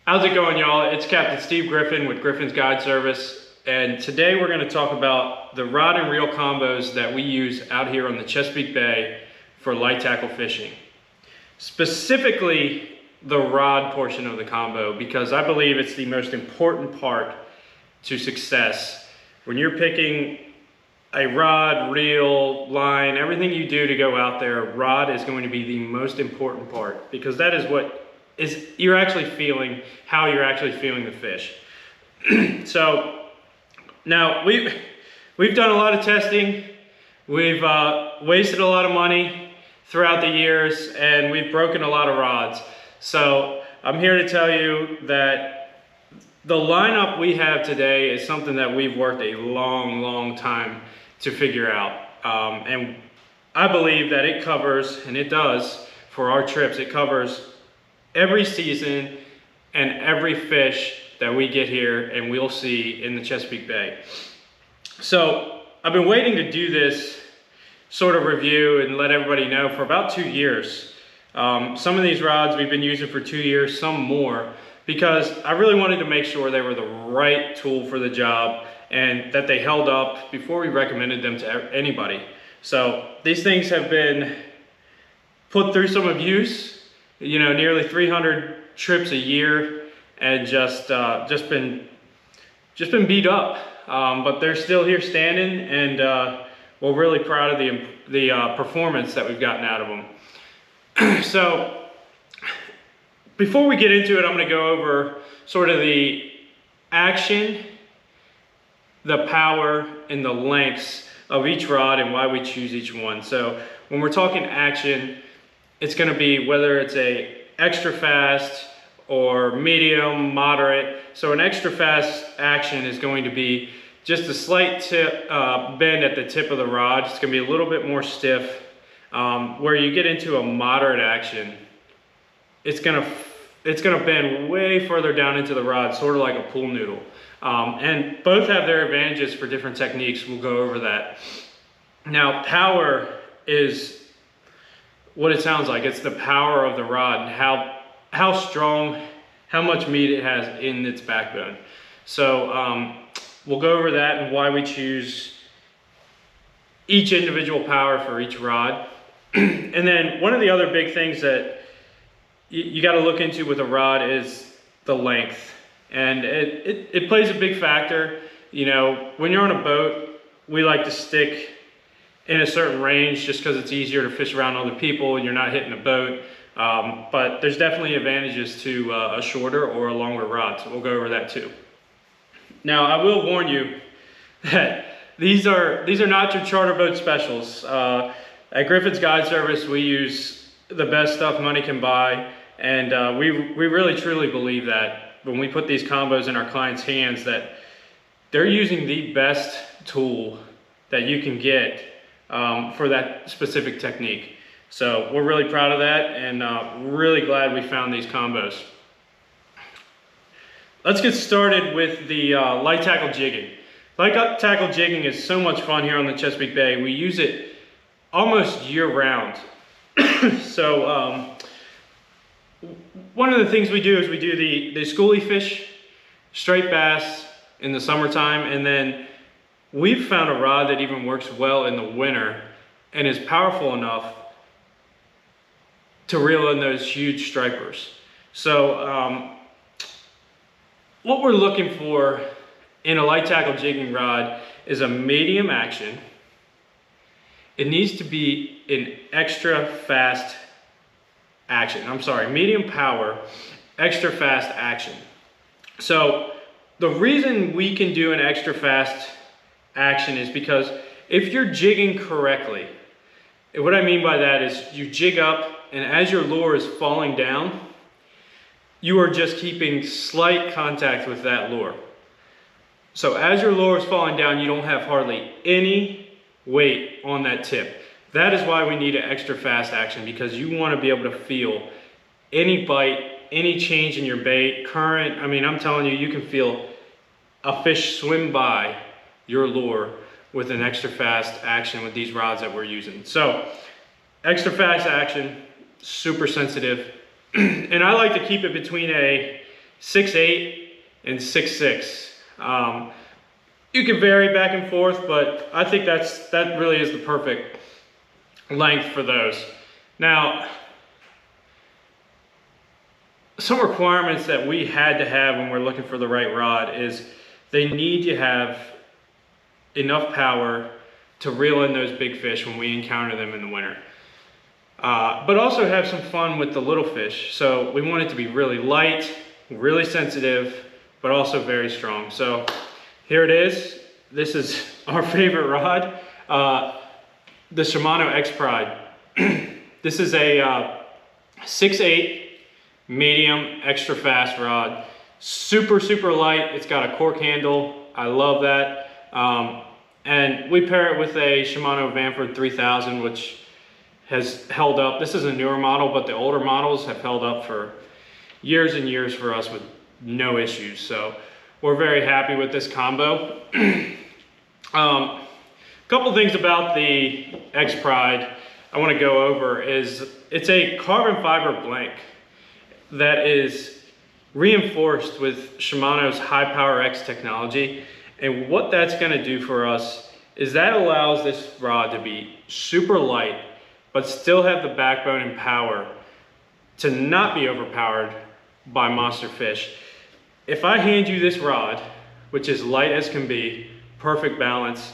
How's it going, y'all? It's Captain Steve Griffin with Griffin's Guide Service, and today we're going to talk about the rod and reel combos that we use out here on the Chesapeake Bay for light tackle fishing. Specifically the rod portion of the combo, because I believe it's the most important part to success. When you're picking a rod, reel, line, everything you do to go out there, rod is going to be the most important part, because that is what you're actually feeling, how you're actually feeling the fish. So now we've done a lot of testing, we've wasted a lot of money throughout the years, and we've broken a lot of rods. So I'm here to tell you that the lineup we have today is something that we've worked a long time to figure out, and I believe that it covers, and it does for our trips, it covers every season and every fish that we get here and we'll see in the Chesapeake Bay. So I've been waiting to do this sort of review and let everybody know for about 2 years. Some of these rods we've been using for 2 years, some more, because I really wanted to make sure they were the right tool for the job and that they held up before we recommended them to anybody. So these things have been put through some abuse, you know, nearly 300 trips a year, and just been beat up. But they're still here standing, and we're really proud of the performance that we've gotten out of them. So before we get into it, I'm going to go over sort of the action, the power, and the lengths of each rod and why we choose each one. So when we're talking action, it's going to be whether it's a extra fast or medium, moderate. So an extra fast action is going to be just a slight bend at the tip of the rod. It's going to be a little bit more stiff. Where you get into a moderate action, it's going to bend way further down into the rod, sort of like a pool noodle. And both have their advantages for different techniques. We'll go over that. Now, power is what it sounds like. It's the power of the rod and how strong, how much meat it has in its backbone. So we'll go over that and why we choose each individual power for each rod. And then one of the other big things that you got to look into with a rod is the length. And it plays a big factor. You know, when you're on a boat, we like to stick in a certain range just because it's easier to fish around other people and you're not hitting the boat. But there's definitely advantages to a shorter or a longer rod, so we'll go over that too. Now, I will warn you that these are not your charter boat specials. At Griffin's Guide Service, we use the best stuff money can buy, and we really truly believe that when we put these combos in our clients' hands, that they're using the best tool that you can get for that specific technique. So we're really proud of that, and really glad we found these combos. Let's get started with the light tackle jigging. Light tackle jigging is so much fun here on the Chesapeake Bay. We use it almost year round. So one of the things we do is we do the schoolie fish, straight bass in the summertime, and then we've found a rod that even works well in the winter and is powerful enough to reel in those huge stripers. So what we're looking for in a light tackle jigging rod is a medium action. It needs to be an extra fast action. I'm sorry, medium power, extra fast action. So the reason we can do an extra fast action is because if you're jigging correctly, and what I mean by that is you jig up, and as your lure is falling down, you are just keeping slight contact with that lure. So as your lure is falling down, you don't have hardly any weight on that tip. That is why we need an extra fast action, because you want to be able to feel any bite, any change in your bait, current. I mean, I'm telling you, you can feel a fish swim by your lure with an extra fast action with these rods that we're using. So extra fast action, super sensitive. And I like to keep it between a 6'8" and 6'6". You can vary back and forth, but I think that really is the perfect length for those. Now, some requirements that we had to have when we're looking for the right rod is they need to have enough power to reel in those big fish when we encounter them in the winter. But also have some fun with the little fish. So we want it to be really light, really sensitive, but also very strong. So here it is. This is our favorite rod, the Shimano Expride. This is a 6'8" medium extra fast rod. Super, super light. It's got a cork handle. I love that. And we pair it with a Shimano Vanford 3000, which has held up. This is a newer model, but the older models have held up for years and years for us with no issues. So we're very happy with this combo. Couple things about the Expride I want to go over is it's a carbon fiber blank that is reinforced with Shimano's High Power X technology. And what that's going to do for us is that allows this rod to be super light, but still have the backbone and power to not be overpowered by monster fish. If I hand you this rod, which is light as can be, perfect balance,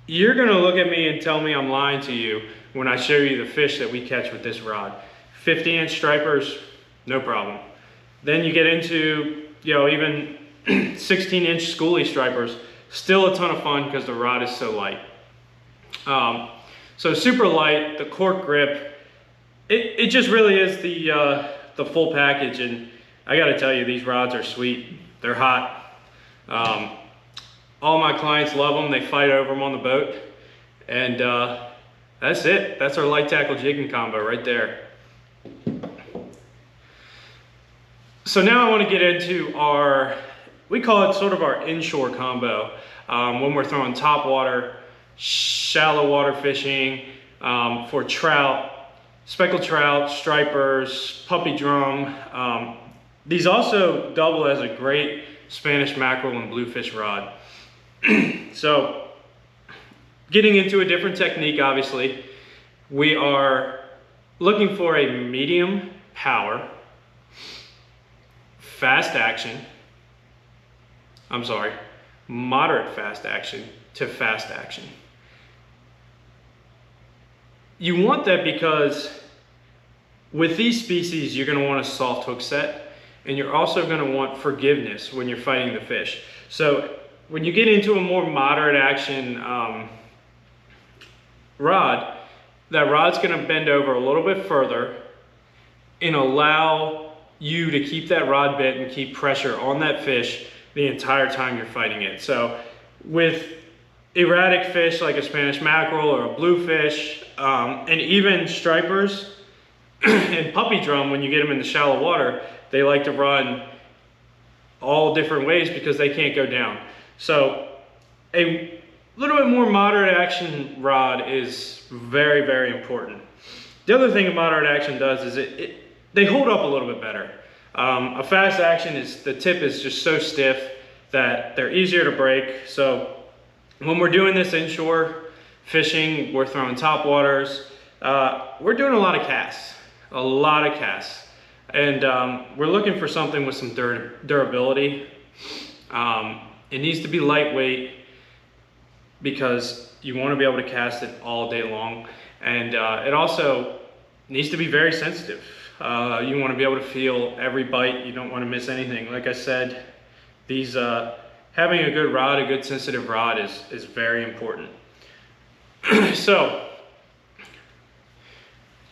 you're gonna look at me and tell me I'm lying to you when I show you the fish that we catch with this rod. 50-inch stripers, no problem. Then you get into, even 16-inch schoolie stripers, still a ton of fun because the rod is so light. So super light, the cork grip, it just really is the full package. And I gotta tell you, these rods are sweet. They're hot. All my clients love them. They fight over them on the boat. And that's it. That's our light tackle jigging combo right there. So now I want to get into we call it sort of our inshore combo. When we're throwing top water, shallow water fishing, for trout, speckled trout, stripers, puppy drum. These also double as a great Spanish mackerel and bluefish rod. So getting into a different technique, obviously, we are looking for a medium power, moderate fast action to fast action. You want that because with these species, you're going to want a soft hook set, and you're also going to want forgiveness when you're fighting the fish. So when you get into a more moderate action rod, that rod's going to bend over a little bit further and allow you to keep that rod bent and keep pressure on that fish the entire time you're fighting it. So with erratic fish like a Spanish mackerel or a bluefish, and even stripers and puppy drum, when you get them in the shallow water, they like to run all different ways because they can't go down. So a little bit more moderate action rod is very, very important. The other thing a moderate action does is they hold up a little bit better. A fast action the tip is just so stiff that they're easier to break. So when we're doing this inshore fishing, we're throwing top waters, we're doing a lot of casts. And we're looking for something with some durability. It needs to be lightweight because you want to be able to cast it all day long. And it also needs to be very sensitive. You want to be able to feel every bite. You don't want to miss anything. Like I said, having a good rod, a good sensitive rod is very important. So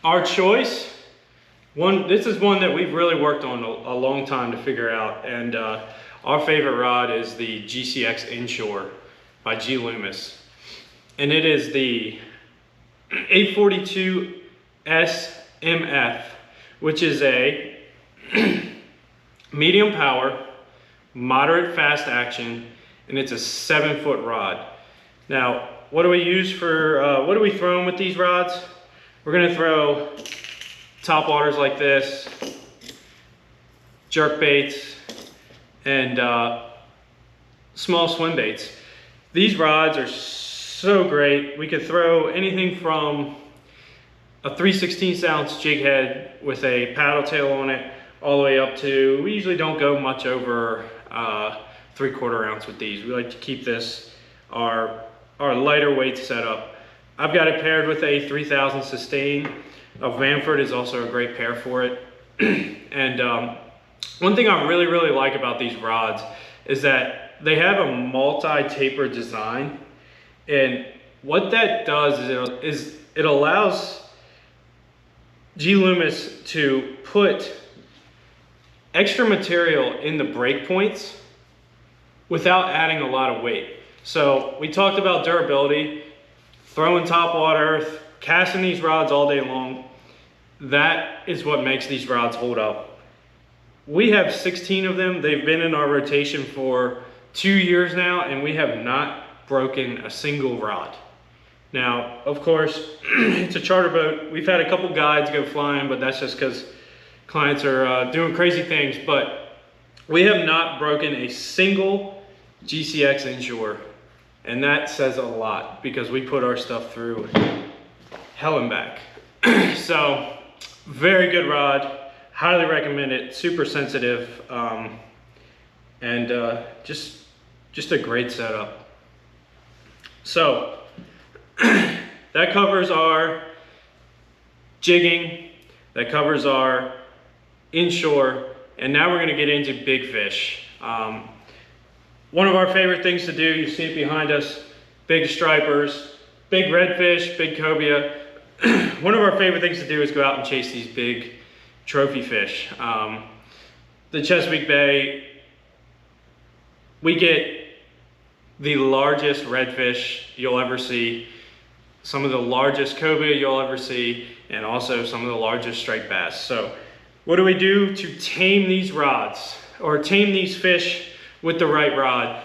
our choice, this is one that we've really worked on a long time to figure out, and our favorite rod is the GCX Inshore by G. Loomis, and it is the 842 SMF, which is a medium power, moderate fast action, and it's a 7-foot rod. Now, what do we use for, what are we throwing with these rods? We're gonna throw top waters like this, jerk baits, and small swim baits. These rods are so great. We could throw anything from a 3/16 ounce jig head with a paddle tail on it all the way up to, we usually don't go much over 3/4 ounce with these. We like to keep this our lighter weight setup. I've got it paired with a 3000 sustain. Vanford is also a great pair for it. And one thing I really like about these rods is that they have a multi-taper design, and what that does is it allows G Loomis to put extra material in the break points without adding a lot of weight. So we talked about durability, throwing top water, casting these rods all day long. That is what makes these rods hold up. We have 16 of them. They've been in our rotation for 2 years now, and we have not broken a single rod. Now, of course, it's a charter boat. We've had a couple guides go flying, but that's just because clients are doing crazy things. But we have not broken a single GCX Inshore, and that says a lot because we put our stuff through hell and back. So, very good rod. Highly recommend it. Super sensitive, and just a great setup. So that covers our jigging, that covers our inshore, and now we're going to get into big fish. One of our favorite things to do, you see it behind us, big stripers, big redfish, big cobia. One of our favorite things to do is go out and chase these big trophy fish. The Chesapeake Bay, we get the largest redfish you'll ever see, some of the largest cobia you'll ever see, and also some of the largest striped bass. So what do we do to tame these rods, or tame these fish with the right rod?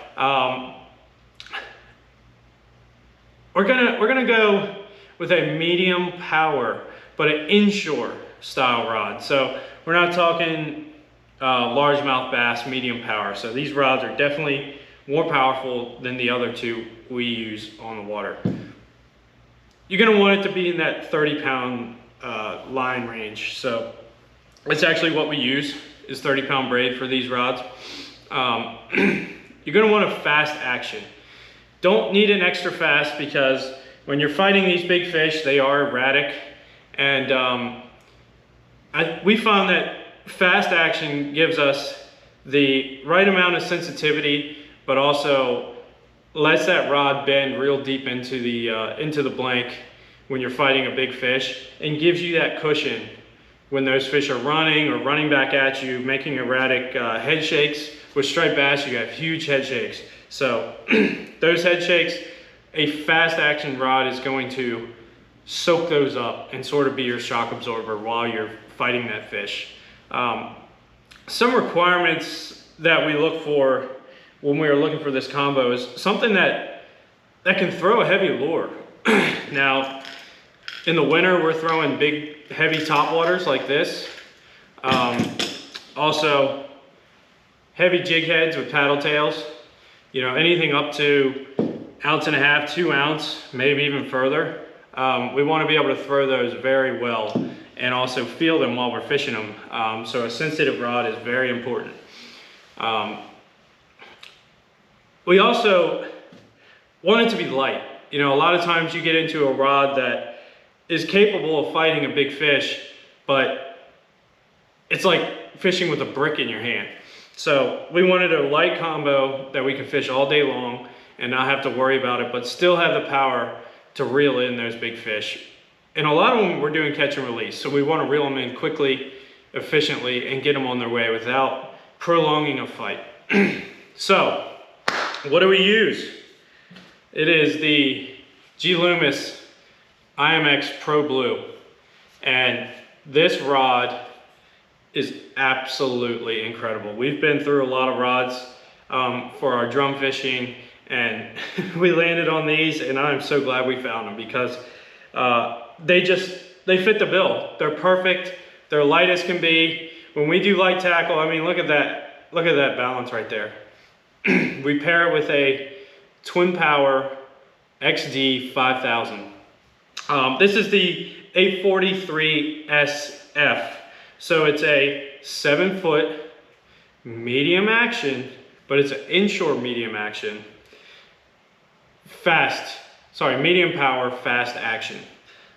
We're gonna go with a medium power, but an inshore style rod. So we're not talking largemouth bass, medium power. So these rods are definitely more powerful than the other two we use on the water. You're gonna want it to be in that 30-pound line range. So it's actually what we use, is 30-pound braid for these rods. You're gonna want a fast action. Don't need an extra fast, because when you're fighting these big fish, they are erratic. And we found that fast action gives us the right amount of sensitivity, but also lets that rod bend real deep into the blank when you're fighting a big fish, and gives you that cushion when those fish are running or running back at you, making erratic head shakes. With striped bass, you have huge head shakes. So those head shakes, a fast action rod is going to soak those up and sort of be your shock absorber while you're fighting that fish. Some requirements that we look for when we are looking for this combo is something that can throw a heavy lure. Now, in the winter, we're throwing big, heavy topwaters like this. Also, heavy jig heads with paddle tails. You know, anything up to 1.5 ounces, 2 ounces, maybe even further. We want to be able to throw those very well and also feel them while we're fishing them. So a sensitive rod is very important. We also want it to be light. You know, a lot of times you get into a rod that is capable of fighting a big fish, but it's like fishing with a brick in your hand. So we wanted a light combo that we can fish all day long and not have to worry about it, but still have the power to reel in those big fish. And a lot of them we're doing catch and release, so we want to reel them in quickly, efficiently, and get them on their way without prolonging a fight. So what do we use? It is the G Loomis IMX Pro Blue, and this rod is absolutely incredible. We've been through a lot of rods for our drum fishing, and we landed on these, and I'm so glad we found them, because they fit the bill. They're perfect. They're light as can be. when we do light tackle, I mean, look at that balance right there. We pair it with a Twin Power XD 5000. This is the 843 SF. So it's a 7-foot medium action, but it's an inshore medium action. Medium power, fast action.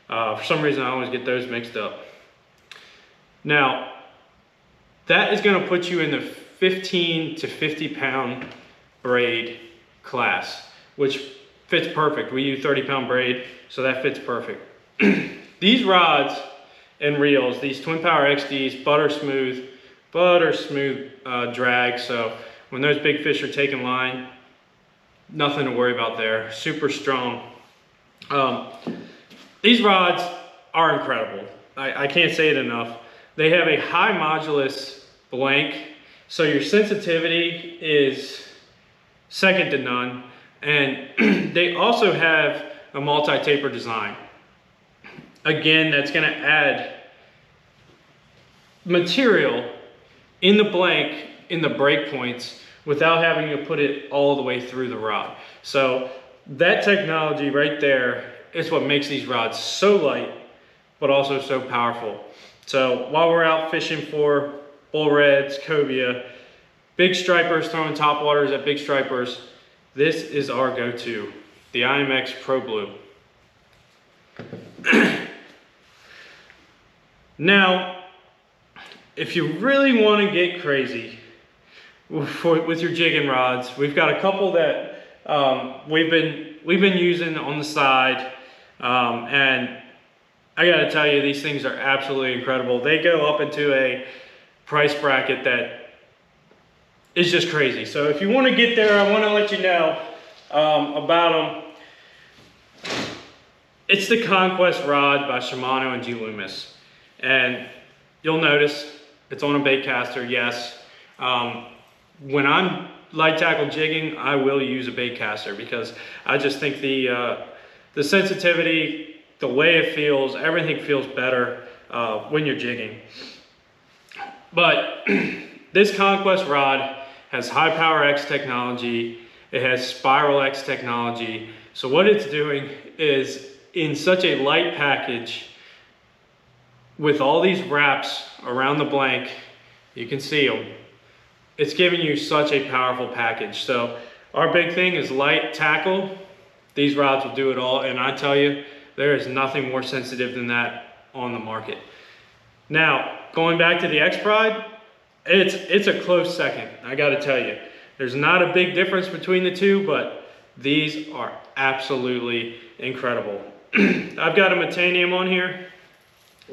For some reason, I always get those mixed up. Now, that is going to put you in the 15 to 50 pound braid class, which fits perfect. We use 30-pound braid, so that fits perfect. These rods and reels, these Twin Power XDs, butter smooth drag. So when those big fish are taking line, nothing to worry about there. Super strong. These rods are incredible. I can't say it enough. They have a high modulus blank, so your sensitivity is second to none. And they also have a multi-taper design. Again, that's going to add material in the blank, in the break points, without having to put it all the way through the rod. So that technology right there is what makes these rods so light, but also so powerful. So while we're out fishing for bull reds, cobia, big stripers, throwing top waters at big stripers, this is our go-to, the IMX Pro Blue. Now, if you really want to get crazy with your jigging rods, we've got a couple that we've been using on the side, and I got to tell you, these things are absolutely incredible. They go up into a price bracket that is just crazy. So if you want to get there, I want to let you know about them. It's the Conquest rod by Shimano and G. Loomis. And you'll notice it's on a bait caster, yes. When I'm light tackle jigging, I will use a bait caster because I just think the sensitivity, the way it feels, everything feels better when you're jigging. But this Conquest rod has high power X technology. It has spiral X technology. So what it's doing is, in such a light package, with all these wraps around the blank, you can see them. It's giving you such a powerful package. So our big thing is light tackle. These rods will do it all. And I tell you, there is nothing more sensitive than that on the market. Now, going back to the Expride, it's a close second, I gotta tell you. There's not a big difference between the two, but these are absolutely incredible. I've got a Metanium on here,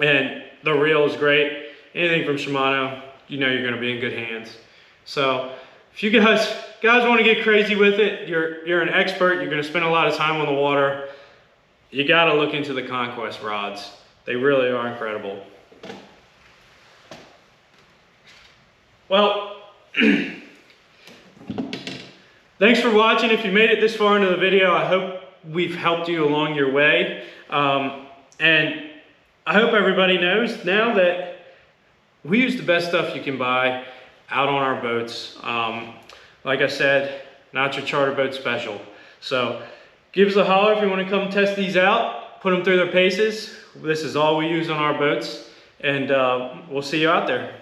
and the reel is great. Anything from Shimano, you know you're gonna be in good hands. So if you guys want to get crazy with it, you're an expert, you're gonna spend a lot of time on the water, you gotta look into the Conquest rods. They really are incredible. Well, thanks for watching. If you made it this far into the video, I hope we've helped you along your way. And I hope everybody knows now that we use the best stuff you can buy out on our boats. Like I said, not your charter boat special. So give us a holler if you want to come test these out, put them through their paces. This is all we use on our boats, and we'll see you out there.